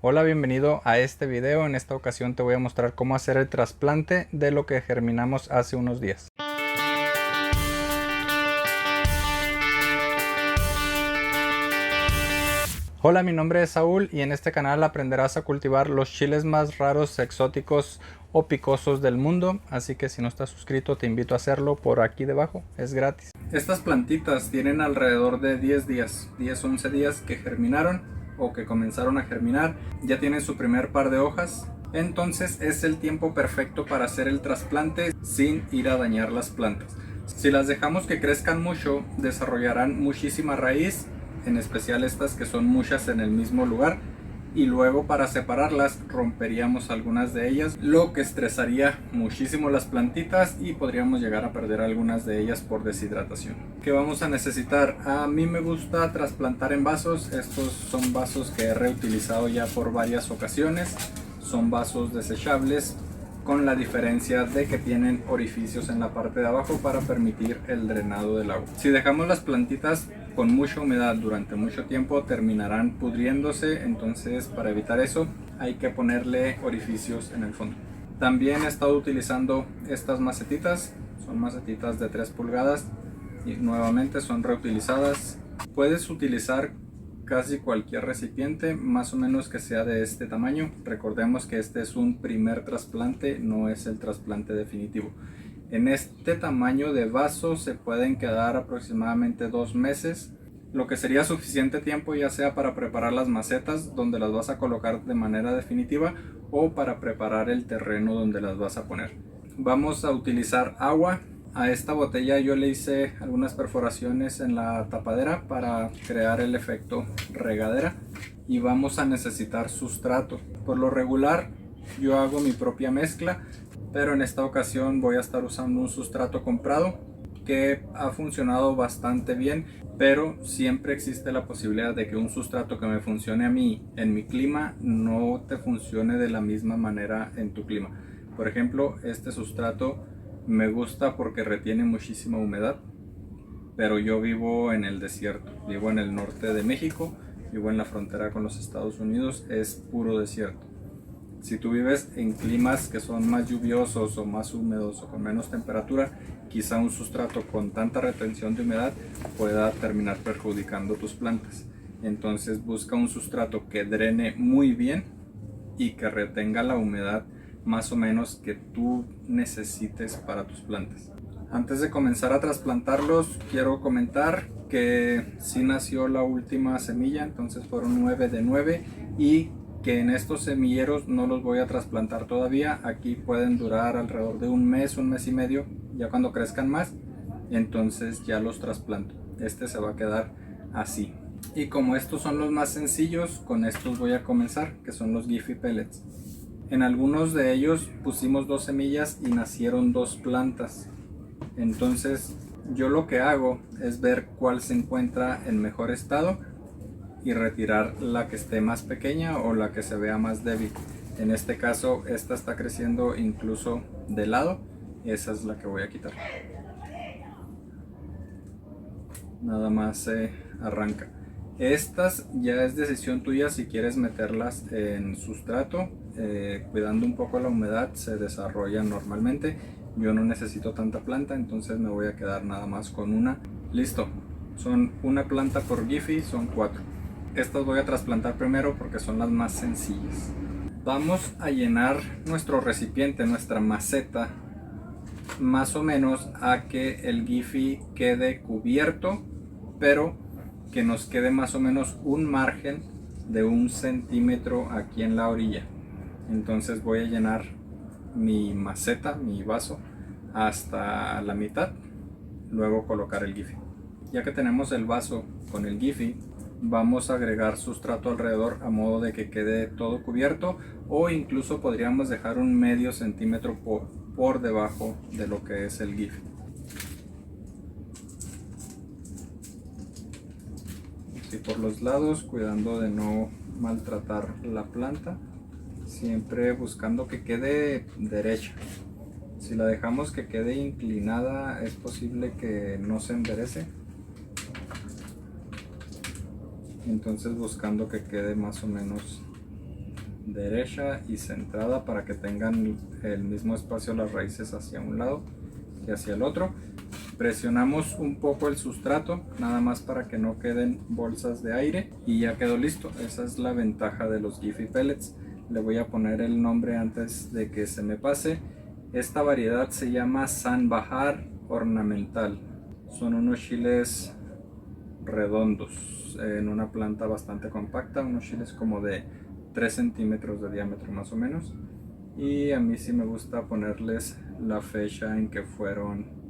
Hola, bienvenido a este video. En esta ocasión te voy a mostrar cómo hacer el trasplante de lo que germinamos hace unos días. Hola, mi nombre es Saúl y en este canal aprenderás a cultivar los chiles más raros, exóticos o picosos del mundo. Así que si no estás suscrito te invito a hacerlo por aquí debajo, es gratis. Estas plantitas tienen alrededor de 10 días, 10-11 días que germinaron o que comenzaron a germinar. Ya tienen su primer par de hojas. Entonces es el tiempo perfecto para hacer el trasplante sin ir a dañar las plantas. Si las dejamos que crezcan mucho, desarrollarán muchísima raíz, en especial estas que son muchas en el mismo lugar, y luego para separarlas romperíamos algunas de ellas, lo que estresaría muchísimo las plantitas y podríamos llegar a perder algunas de ellas por deshidratación. ¿Qué vamos a necesitar? A mí me gusta trasplantar en vasos. Estos son vasos que he reutilizado ya por varias ocasiones. Son vasos desechables, con la diferencia de que tienen orificios en la parte de abajo para permitir el drenado del agua. Si dejamos las plantitas con mucha humedad durante mucho tiempo, terminarán pudriéndose. Entonces, para evitar eso, hay que ponerle orificios en el fondo. También he estado utilizando estas macetitas. Son macetitas de 3 pulgadas y nuevamente son reutilizadas. Puedes utilizar casi cualquier recipiente, más o menos que sea de este tamaño. Recordemos que este es un primer trasplante, no es el trasplante definitivo. En este tamaño de vaso se pueden quedar aproximadamente 2 meses, lo que sería suficiente tiempo ya sea para preparar las macetas donde las vas a colocar de manera definitiva o para preparar el terreno donde las vas a poner. Vamos a utilizar agua. A esta botella yo le hice algunas perforaciones en la tapadera para crear el efecto regadera, y vamos a necesitar sustrato. Por lo regular yo hago mi propia mezcla, pero en esta ocasión voy a estar usando un sustrato comprado que ha funcionado bastante bien, pero siempre existe la posibilidad de que un sustrato que me funcione a mí en mi clima no te funcione de la misma manera en tu clima. Por ejemplo, este sustrato me gusta porque retiene muchísima humedad, pero yo vivo en el desierto, vivo en el norte de México, vivo en la frontera con los Estados Unidos, es puro desierto. Si tú vives en climas que son más lluviosos o más húmedos o con menos temperatura, quizá un sustrato con tanta retención de humedad pueda terminar perjudicando tus plantas. Entonces busca un sustrato que drene muy bien y que retenga la humedad más o menos que tú necesites para tus plantas. Antes de comenzar a trasplantarlos, quiero comentar que sí nació la última semilla, entonces fueron 9 de 9, y que en estos semilleros no los voy a trasplantar todavía. Aquí pueden durar alrededor de un mes y medio, ya cuando crezcan más, entonces ya los trasplanto. Este se va a quedar así. Y como estos son los más sencillos, con estos voy a comenzar, que son los Giphy Pellets. En algunos de ellos pusimos 2 semillas y nacieron 2 plantas. Entonces yo lo que hago es ver cuál se encuentra en mejor estado y retirar la que esté más pequeña o la que se vea más débil. En este caso esta está creciendo incluso de lado, y esa es la que voy a quitar. Nada más se arranca. Estas ya es decisión tuya si quieres meterlas en sustrato. Cuidando un poco la humedad se desarrollan normalmente. Yo no necesito tanta planta, entonces me voy a quedar nada más con una. Listo, son una planta por Giphy, son 4. Estas voy a trasplantar primero porque son las más sencillas. Vamos a llenar nuestro recipiente, nuestra maceta, más o menos a que el Giphy quede cubierto, pero que nos quede más o menos un margen de 1 centímetro aquí en la orilla. Entonces voy a llenar mi maceta, mi vaso, hasta la mitad, luego colocar el Giphy. Ya que tenemos el vaso con el Giphy, vamos a agregar sustrato alrededor a modo de que quede todo cubierto, o incluso podríamos dejar un medio centímetro por debajo de lo que es el Giphy. Y por los lados, cuidando de no maltratar la planta, siempre buscando que quede derecha. Si la dejamos que quede inclinada, es posible que no se enderece. Entonces buscando que quede más o menos derecha y centrada para que tengan el mismo espacio las raíces hacia un lado que hacia el otro. Presionamos un poco el sustrato, nada más para que no queden bolsas de aire, y ya quedó listo. Esa es la ventaja de los Giphy Pellets. Le voy a poner el nombre antes de que se me pase. Esta variedad se llama San Bahar ornamental. Son unos chiles redondos en una planta bastante compacta, unos chiles como de 3 centímetros de diámetro más o menos. Y a mí sí me gusta ponerles la fecha en que fueron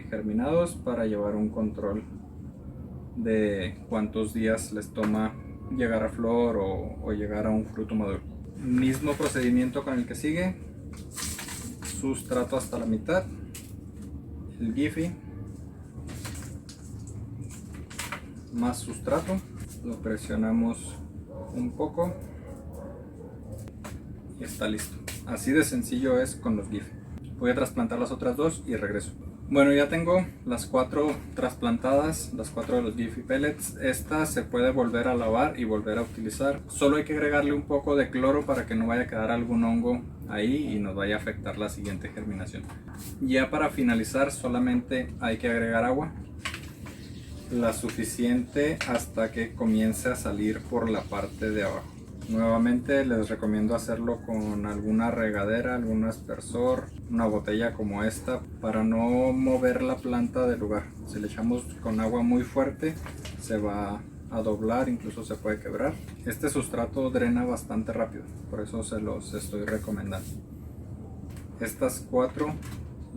germinados para llevar un control de cuántos días les toma llegar a flor o llegar a un fruto maduro. Mismo procedimiento con el que sigue: sustrato hasta la mitad, el Giphy, más sustrato, lo presionamos un poco y está listo. Así de sencillo es con los Giphy. Voy a trasplantar las otras dos y regreso. Bueno, ya tengo las 4 trasplantadas, las 4 de los Giphy Pellets. Esta se puede volver a lavar y volver a utilizar. Solo hay que agregarle un poco de cloro para que no vaya a quedar algún hongo ahí y nos vaya a afectar la siguiente germinación. Ya para finalizar solamente hay que agregar agua, la suficiente hasta que comience a salir por la parte de abajo. Nuevamente les recomiendo hacerlo con alguna regadera, algún aspersor, una botella como esta, para no mover la planta del lugar. Si le echamos con agua muy fuerte se va a doblar, incluso se puede quebrar. Este sustrato drena bastante rápido, por eso se los estoy recomendando. Estas 4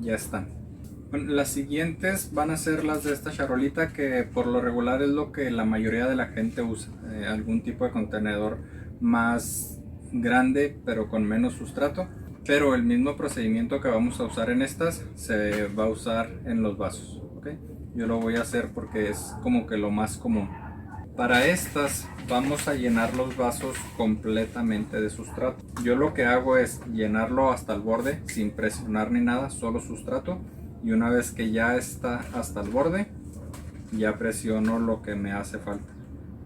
ya están. Bueno, las siguientes van a ser las de esta charolita, que por lo regular es lo que la mayoría de la gente usa. Algún tipo de contenedor más grande pero con menos sustrato, pero el mismo procedimiento que vamos a usar en estas se va a usar en los vasos, ¿okay? Yo lo voy a hacer porque es como que lo más común. Para estas vamos a llenar los vasos completamente de sustrato. Yo lo que hago es llenarlo hasta el borde sin presionar ni nada, solo sustrato, y una vez que ya está hasta el borde ya presiono lo que me hace falta.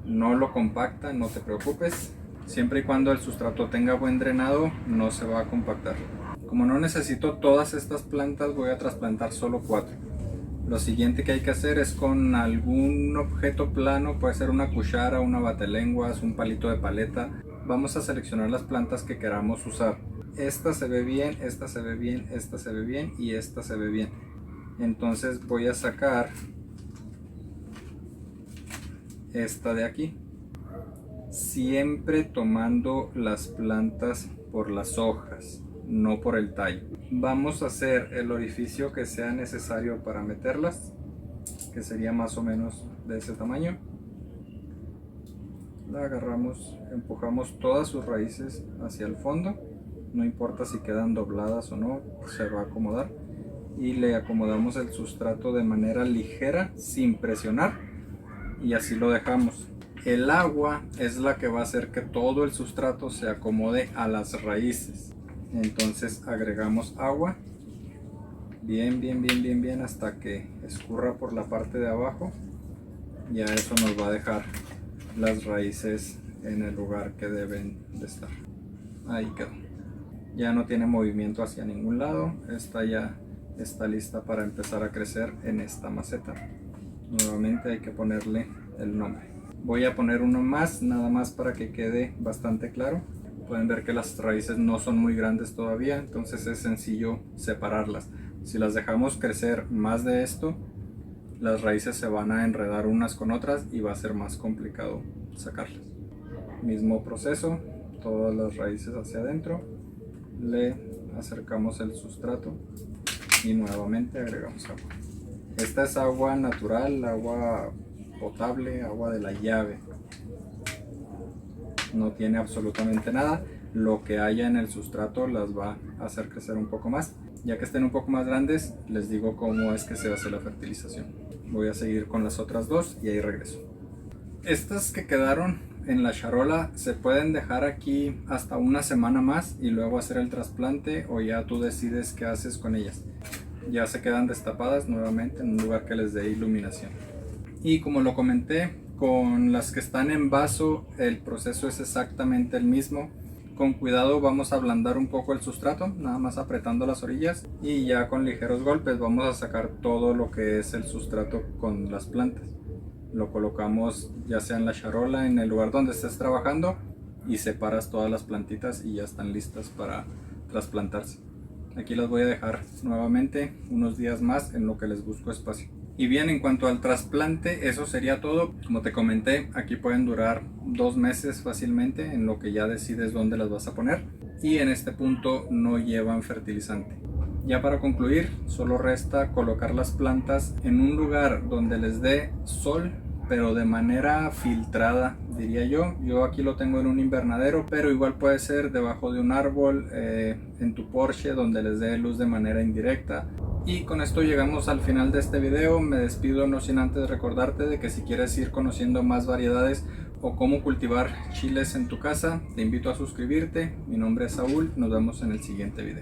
No lo compacta, no te preocupes. Siempre y cuando el sustrato tenga buen drenado no se va a compactar. Como no necesito todas estas plantas, voy a trasplantar solo 4. Lo siguiente que hay que hacer es con algún objeto plano, puede ser una cuchara, una batelenguas, un palito de paleta. Vamos a seleccionar las plantas que queramos usar. Esta se ve bien, esta se ve bien, esta se ve bien y esta se ve bien. Entonces voy a sacar esta de aquí, siempre tomando las plantas por las hojas, no por el tallo. Vamos a hacer el orificio que sea necesario para meterlas, que sería más o menos de ese tamaño. La agarramos, empujamos todas sus raíces hacia el fondo, no importa si quedan dobladas o no, se va a acomodar, y le acomodamos el sustrato de manera ligera sin presionar, y así lo dejamos. El agua es la que va a hacer que todo el sustrato se acomode a las raíces. Entonces agregamos agua bien hasta que escurra por la parte de abajo. Ya eso nos va a dejar las raíces en el lugar que deben de estar. Ahí quedó. Ya no tiene movimiento hacia ningún lado. Esta ya está lista para empezar a crecer en esta maceta. Nuevamente hay que ponerle el nombre. Voy a poner uno más, nada más para que quede bastante claro. Pueden ver que las raíces no son muy grandes todavía, entonces es sencillo separarlas. Si las dejamos crecer más de esto, las raíces se van a enredar unas con otras y va a ser más complicado sacarlas. Mismo proceso, todas las raíces hacia adentro, le acercamos el sustrato y nuevamente agregamos agua. Esta es agua natural, agua potable, agua de la llave. No tiene absolutamente nada. Lo que haya en el sustrato las va a hacer crecer un poco más. Ya que estén un poco más grandes, les digo cómo es que se hace la fertilización. Voy a seguir con las otras dos y ahí regreso. Estas que quedaron en la charola se pueden dejar aquí hasta una semana más y luego hacer el trasplante, o ya tú decides qué haces con ellas. Ya se quedan destapadas nuevamente en un lugar que les dé iluminación. Y como lo comenté, con las que están en vaso el proceso es exactamente el mismo. Con cuidado vamos a ablandar un poco el sustrato, nada más apretando las orillas, y ya con ligeros golpes vamos a sacar todo lo que es el sustrato con las plantas. Lo colocamos ya sea en la charola, en el lugar donde estés trabajando, y separas todas las plantitas y ya están listas para trasplantarse. Aquí las voy a dejar nuevamente unos días más en lo que les busco espacio. Y bien, en cuanto al trasplante, eso sería todo. Como te comenté, aquí pueden durar 2 meses fácilmente en lo que ya decides dónde las vas a poner, y en este punto no llevan fertilizante. Ya para concluir, solo resta colocar las plantas en un lugar donde les dé sol, pero de manera filtrada, diría yo. Yo aquí lo tengo en un invernadero, pero igual puede ser debajo de un árbol, en tu porche, donde les dé luz de manera indirecta. Y con esto llegamos al final de este video. Me despido no sin antes recordarte de que si quieres ir conociendo más variedades o cómo cultivar chiles en tu casa, te invito a suscribirte. Mi nombre es Saúl, nos vemos en el siguiente video.